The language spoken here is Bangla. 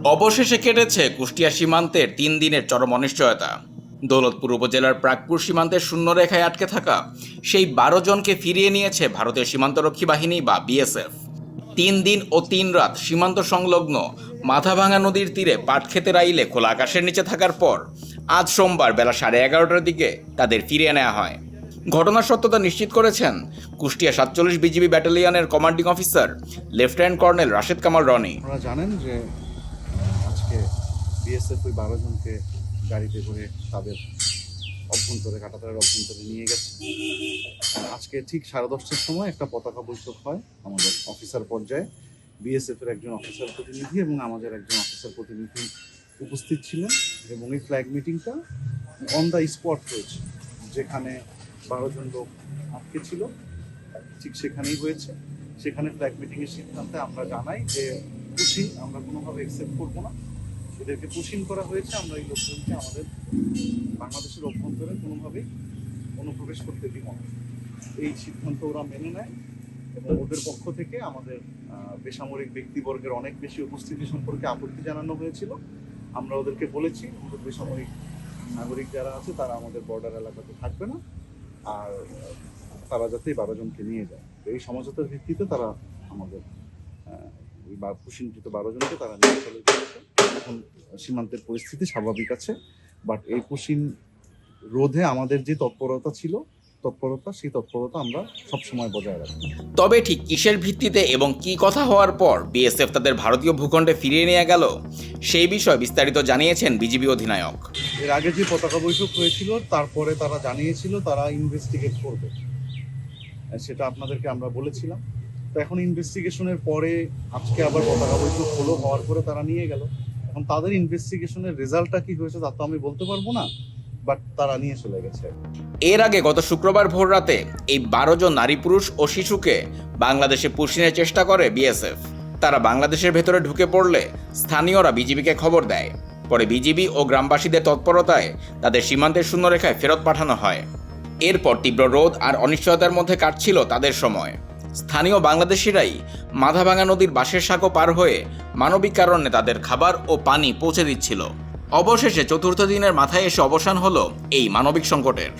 অবশেষে কেটেছে কুষ্টিয়া সীমান্তের ৩ দিনের চরম অনিশ্চয়তা। দৌলতপুর উপজেলার প্রাকপুর সীমান্তের শূন্যরেখায় আটকে থাকা সেই ১২ জনকে ফিরিয়ে নিয়েছে ভারতীয় সীমান্তরক্ষী বাহিনী বা বিএসএফ। ৩ দিন ও ৩ রাত সীমান্ত সংলগ্ন মাথাভাঙা নদীর তীরে পাটক্ষেতের আইলে খোলা আকাশের নিচে থাকার পর আজ সোমবার বেলা 11:30টার দিকে তাদের ফিরিয়ে নেওয়া হয়। ঘটনার সত্যতা নিশ্চিত করেছেন কুষ্টিয়া ৪৭ বিজিবি ব্যাটালিয়নের commanding officer lieutenant colonel Rashed Kamal Rony. আপনারা জানেন যে আজকে বিএসএফ ওই 12 জনকে গাড়িতে করে তাদের কাঁটাতারের অভ্যন্তরে নিয়ে গেছে। আজকে ঠিক 10:30টার সময় একটা পতাকা বৈঠক হয় আমাদের অফিসার পর্যায়ে। বিএসএফের একজন অফিসার প্রতিনিধি এবং আমাদের একজন অফিসার প্রতিনিধি উপস্থিত ছিলেন এবং এই ফ্ল্যাগ মিটিংটা অন দ্য স্পট হয়েছে। যেখানে 12 জন লোক আটকে ছিল ঠিক সেখানেই হয়েছে। সেখানে ফ্ল্যাগ মিটিংয়ের সিদ্ধান্তে আমরা জানাই যে পুশিং আমরা কোনোভাবে অ্যাকসেপ্ট করবো না। এদেরকে পুশিং করা হয়েছে, আমরা এই লোকজনকে আমাদের বাংলাদেশের অভ্যন্তরে কোনোভাবেই অনুপ্রবেশ করতে দিব না। এই সিদ্ধান্ত ওরা মেনে নেয় এবং ওদের পক্ষ থেকে আমাদের বেসামরিক ব্যক্তিবর্গের অনেক বেশি উপস্থিতি সম্পর্কে আপত্তি জানানো হয়েছিল। আমরা ওদেরকে বলেছি আমাদের বেসামরিক নাগরিক যারা আছে তারা আমাদের বর্ডার এলাকাতে থাকবে না, আর তারা যাতে 12 জনকে নিয়ে যায়। এই সমঝোতার ভিত্তিতে তারা আমাদের পুশিংকৃত 12 জনকে তারা নিয়ে চলে গেছে। এখন সীমান্তের পরিস্থিতি স্বাভাবিক আছে, বাট এই পুশিং রোধে আমাদের যে সেই তৎপরতা আমরা সবসময় বজায় রাখি। তবে ঠিক কিসের ভিত্তিতে এবং কি কথা হওয়ার পর বিএসএফ তাদের ভারতীয় ভূখণ্ডে ফিরিয়ে নিয়ে গেল, সেই বিষয়ে বিস্তারিত জানিয়েছেন বিজিবি অধিনায়ক। এর আগে যে পতাকা বৈঠক হয়েছিল তারপরে তারা জানিয়েছিল তারা ইনভেস্টিগেট করবে, সেটা আপনাদেরকে আমরা বলেছিলাম। তো এখন ইনভেস্টিগেশনের পরে আজকে আবার পতাকা বৈঠক হওয়ার পরে তারা নিয়ে গেল। এখন তাদের ইনভেস্টিগেশনের রেজাল্টটা কি হয়েছে তা তো আমি বলতে পারবো না, বাট তারা নিয়ে চলে গেছে। এর আগে গত শুক্রবার ভোর রাতে এই 12 জন নারী, পুরুষ ও শিশুকে বাংলাদেশে পুষিনের চেষ্টা করে বিএসএফ। তারা বাংলাদেশের ভেতরে ঢুকে পড়লে স্থানীয়রা বিজিবিকে খবর দেয়। পরে বিজিবি ও গ্রামবাসীদের তৎপরতায় তাদের সীমান্তের শূন্যরেখায় ফেরত পাঠানো হয়। এরপর তীব্র রোদ আর অনিশ্চয়তার মধ্যে কাটছিল তাদের সময়। স্থানীয় বাংলাদেশিরাই মাথাভাঙা নদীর বাঁশের সাঁকো পার হয়ে মানবিক কারণে তাদের খাবার ও পানি পৌঁছে দিচ্ছিল। অবশেষে চতুর্থ দিনের মাথায় এসে অবসান হলো এই মানবিক সংকটের।